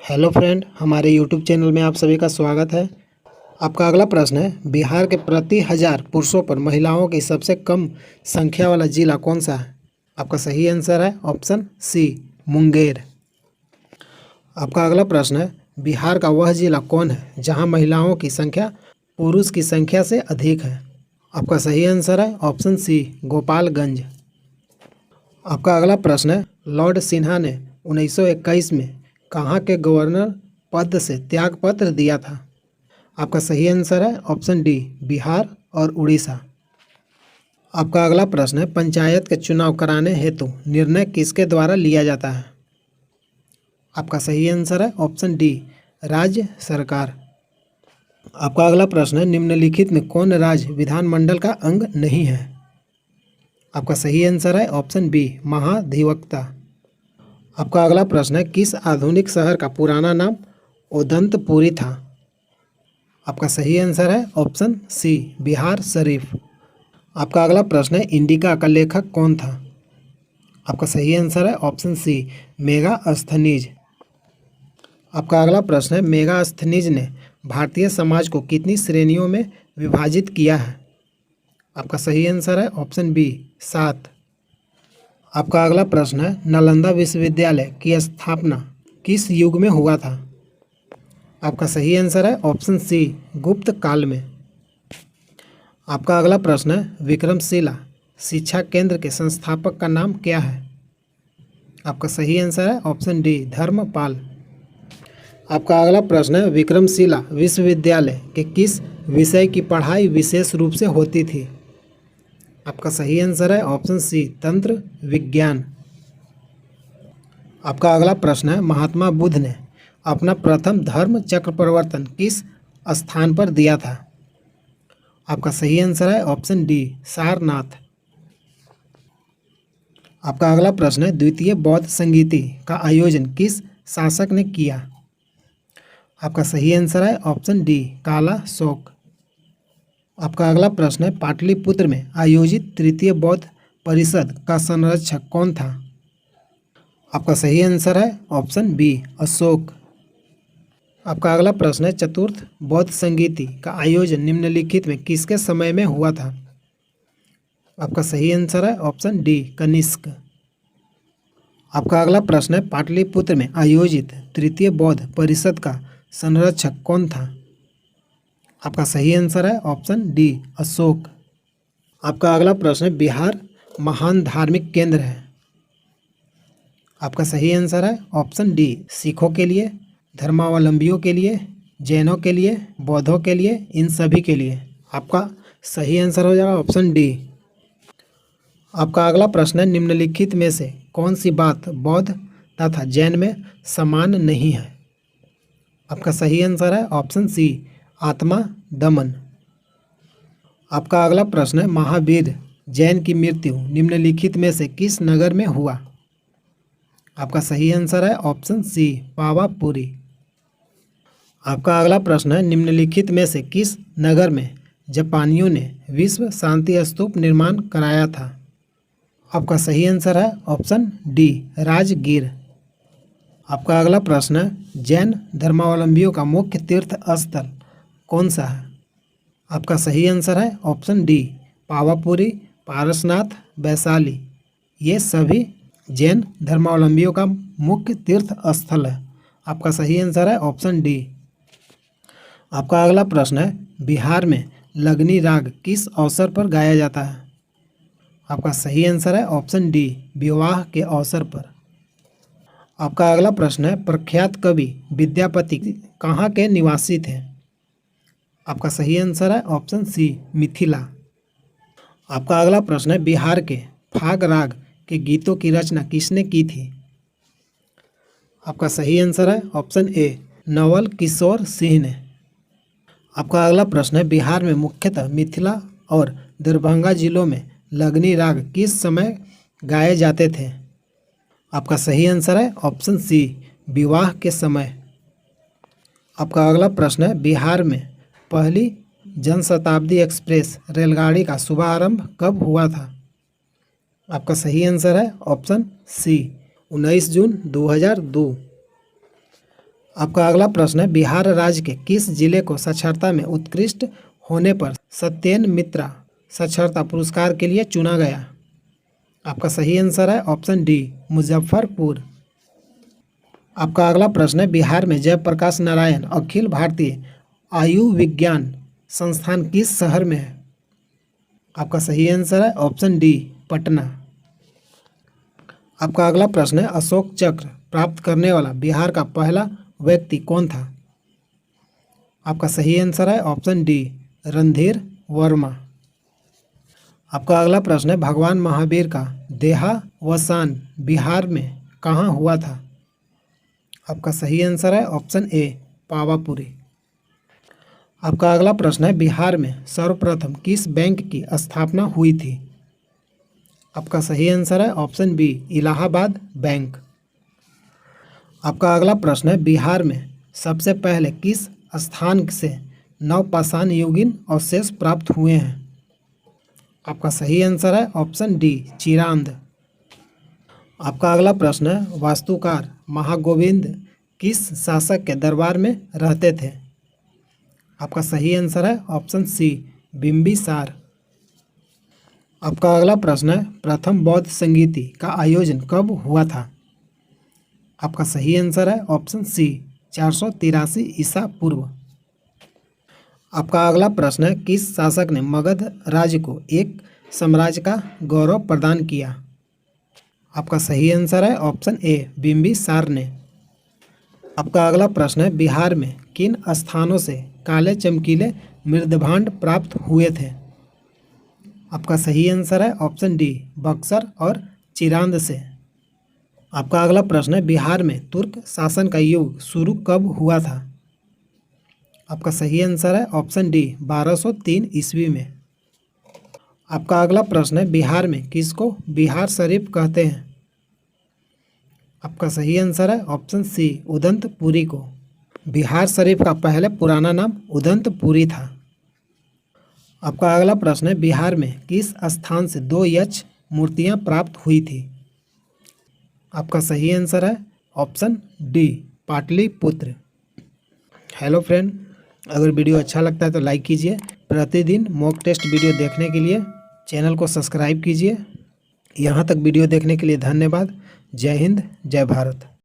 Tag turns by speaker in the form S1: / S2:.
S1: Hello friend, हमारे YouTube channel में आप सभी का स्वागत है। आपका अगला प्रश्न है, बिहार के प्रति 1000 पुरुषों पर महिलाओं की सबसे कम संख्या वाला जिला कौन सा है? आपका सही आंसर है ऑप्शन सी, मुंगेर। आपका अगला प्रश्न है, बिहार का वह जिला कौन है जहां महिलाओं की संख्या पुरुष की संख्या से अधिक है? आपका सही आंसर है ऑप्शन सी, गोपालगंज। आपका अगला प्रश्न है, लॉर्ड सिन्हा ने 1921 में कहाँ के गवर्नर पद से त्यागपत्र दिया था? आपका सही आंसर है ऑप्शन डी, बिहार और उड़ीसा। आपका अगला प्रश्न है, पंचायत के चुनाव कराने हेतु निर्णय किसके द्वारा लिया जाता है? आपका सही आंसर है ऑप्शन डी, राज्य सरकार। आपका अगला प्रश्न है, निम्नलिखित में कौन राज्य विधानमंडल का अंग नहीं है? आपका सही आंसर है ऑप्शन बी, महाधिवक्ता। आपका अगला प्रश्न है, किस आधुनिक शहर का पुराना नाम उदंतपुरी था? आपका सही आंसर है ऑप्शन सी, बिहार शरीफ। आपका अगला प्रश्न है, इंडिका का लेखक कौन था? आपका सही आंसर है ऑप्शन सी, मेगास्थनीज। आपका अगला प्रश्न है, मेगास्थनीज ने भारतीय समाज को कितनी श्रेणियों में विभाजित किया है? आपका सही आंसर है ऑप्शन बी, 7। आपका अगला प्रश्न है, नालंदा विश्वविद्यालय की स्थापना किस युग में हुआ था? आपका सही आंसर है ऑप्शन सी, गुप्त काल में। आपका अगला प्रश्न है, विक्रमशिला शिक्षा केंद्र के संस्थापक का नाम क्या है? आपका सही आंसर है ऑप्शन डी, धर्मपाल। आपका अगला प्रश्न है, विक्रमशिला विश्वविद्यालय के किस विषय की पढ़ाई विशेष रूप से होती थी? आपका सही आंसर है ऑप्शन सी, तंत्र विज्ञान। आपका अगला प्रश्न है, महात्मा बुद्ध ने अपना प्रथम धर्म चक्र परिवर्तन किस स्थान पर दिया था? आपका सही आंसर है ऑप्शन डी, सारनाथ। आपका अगला प्रश्न है, द्वितीय बौद्ध संगीति का आयोजन किस शासक ने किया? आपका सही आंसर है ऑप्शन डी, काला शोक। आपका अगला प्रश्न है, पाटलिपुत्र में आयोजित तृतीय बौद्ध परिषद का संरक्षक कौन था? आपका सही आंसर है ऑप्शन बी, अशोक। आपका अगला प्रश्न है, चतुर्थ बौद्ध संगीति का आयोजन निम्नलिखित में किसके समय में हुआ था? आपका सही आंसर है ऑप्शन डी, कनिष्क। आपका अगला प्रश्न है, पाटलिपुत्र में आयोजित तृतीय बौद्ध परिषद का संरक्षक कौन था? आपका सही आंसर है ऑप्शन डी, अशोक। आपका अगला प्रश्न है, बिहार महान धार्मिक केंद्र है। आपका सही आंसर है ऑप्शन डी, सिखों के लिए, धर्मावलंबियों के लिए, जैनों के लिए, बौद्धों के लिए, इन सभी के लिए। आपका सही आंसर हो जाएगा ऑप्शन डी। आपका अगला प्रश्न है, निम्नलिखित में से कौन सी बात बौद्ध तथा जैन में समान नहीं है? आपका सही आंसर है ऑप्शन सी, आत्मा दमन। आपका अगला प्रश्न है, महावीर जैन की मृत्यु निम्नलिखित में से किस नगर में हुआ? आपका सही आंसर है ऑप्शन सी, पावापुरी। आपका अगला प्रश्न है, निम्नलिखित में से किस नगर में जापानियों ने विश्व शांति स्तूप निर्माण कराया था? आपका सही आंसर है ऑप्शन डी, राजगीर। आपका अगला प्रश्न है, जैन धर्मावलंबियों का मुख्य तीर्थ स्थल कौन सा है? आपका सही आंसर है ऑप्शन डी, पावापुरी, पारसनाथ, वैशाली। ये सभी जैन धर्मावलंबियों का मुख्य तीर्थ स्थल है। आपका सही आंसर है ऑप्शन डी। आपका अगला प्रश्न है, बिहार में लगनी राग किस अवसर पर गाया जाता है? आपका सही आंसर है ऑप्शन डी, विवाह के अवसर पर। आपका अगला प्रश्न है, प्रख्यात कवि विद्यापति कहाँ के निवासी थे? आपका सही आंसर है ऑप्शन सी, मिथिला। आपका अगला प्रश्न है, बिहार के फाग राग के गीतों की रचना किसने की थी? आपका सही आंसर है ऑप्शन ए, नवल किशोर सिंह ने। आपका अगला प्रश्न है, बिहार में मुख्यतः मिथिला और दरभंगा जिलों में लगनी राग किस समय गाए जाते थे? आपका सही आंसर है ऑप्शन सी, विवाह के समय। आपका अगला प्रश्न है, बिहार में पहली जनशताब्दी एक्सप्रेस रेलगाड़ी का शुभारंभ कब हुआ था? आपका सही आंसर है ऑप्शन सी, 19 जून 2002। आपका अगला प्रश्न है, बिहार राज्य के किस जिले को साक्षरता में उत्कृष्ट होने पर सत्येन मित्रा साक्षरता पुरस्कार के लिए चुना गया? आपका सही आंसर है ऑप्शन डी, मुजफ्फरपुर। आपका अगला प्रश्न है, बिहार में जयप्रकाश नारायण अखिल भारतीय आयुर्विज्ञान संस्थान किस शहर में है? आपका सही आंसर है ऑप्शन डी, पटना। आपका अगला प्रश्न है, अशोक चक्र प्राप्त करने वाला बिहार का पहला व्यक्ति कौन था? आपका सही आंसर है ऑप्शन डी, रणधीर वर्मा। आपका अगला प्रश्न है, भगवान महावीर का देहावसान बिहार में कहाँ हुआ था? आपका सही आंसर है ऑप्शन ए, पावापुरी। आपका अगला प्रश्न है, बिहार में सर्वप्रथम किस बैंक की स्थापना हुई थी? आपका सही आंसर है ऑप्शन बी, इलाहाबाद बैंक। आपका अगला प्रश्न है, बिहार में सबसे पहले किस स्थान से नवपाषाण युगीन अवशेष प्राप्त हुए हैं? आपका सही आंसर है ऑप्शन डी, चिरांद। आपका अगला प्रश्न है, वास्तुकार महागोविंद किस शासक के दरबार में रहते थे? आपका सही आंसर है ऑप्शन सी, बिंबिसार। आपका अगला प्रश्न है, प्रथम बौद्ध संगीति का आयोजन कब हुआ था? आपका सही आंसर है ऑप्शन सी, 483 ईसा पूर्व। आपका अगला प्रश्न है, किस शासक ने मगध राज्य को एक साम्राज्य का गौरव प्रदान किया? आपका सही आंसर है ऑप्शन ए, बिंबिसार ने। आपका अगला प्रश्न है, बिहार में किन स्थानों से काले चमकीले मृदभांड प्राप्त हुए थे? आपका सही आंसर है ऑप्शन डी, बक्सर और चिरांद से। आपका अगला प्रश्न है, बिहार में तुर्क शासन का युग शुरू कब हुआ था? आपका सही आंसर है ऑप्शन डी, 1203 ईस्वी में। आपका अगला प्रश्न है, बिहार में किसको बिहार शरीफ कहते हैं? आपका सही आंसर है ऑप्शन सी, उदंतपुरी को। बिहार शरीफ का पहले पुराना नाम उदंतपुरी था। आपका अगला प्रश्न है, बिहार में किस स्थान से 2 यक्ष मूर्तियां प्राप्त हुई थी? आपका सही आंसर है option D, Pataliputra. Hello friend, अगर वीडियो अच्छा लगता है तो लाइक कीजिए। प्रतिदिन मॉक टेस्ट वीडियो देखने के लिए चैनल को सब्सक्राइब कीजिए। यहाँ तक वीडियो देखने के लिए धन्यवाद। जय हिंद, जय भारत।